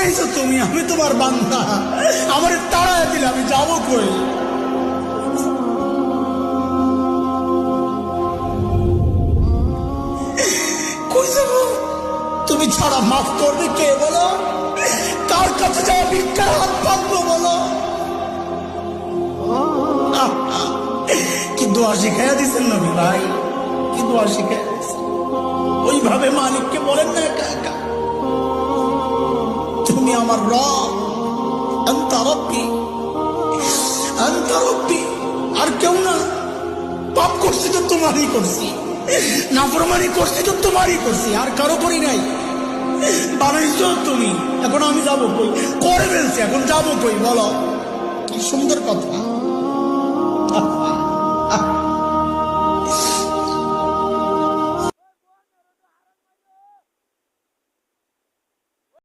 বানাইছো তুমি, আমি তোমার বান্দা। আমার তাড়া দিলে আমি যাবো কই? কই যাব? তুমি ছাড়া মাফ করবে কে বলো? কার কাছে যাওয়া ভিক্ষার হাত পাতবো বলো? কি দোয়া শিখাইয়া দিচ্ছেন নবী ভাই, কি দোয়া শিখাইয়া দিচ্ছেন। ওইভাবে মালিককে বলেন না একা একা, তুমি আমার রব, আনতা রব্বি, আনতা রব্বি, আর কেউ না। পাপ করছি তো তোমারই করছি, নাফরমানি করছি তো তোমারই করছি, আর কারো করি নাই। বানাইছো তুমি, এখন আমি যাবো কই? করে ফেলছি, এখন যাবো কই বলো? কি সুন্দর কথা।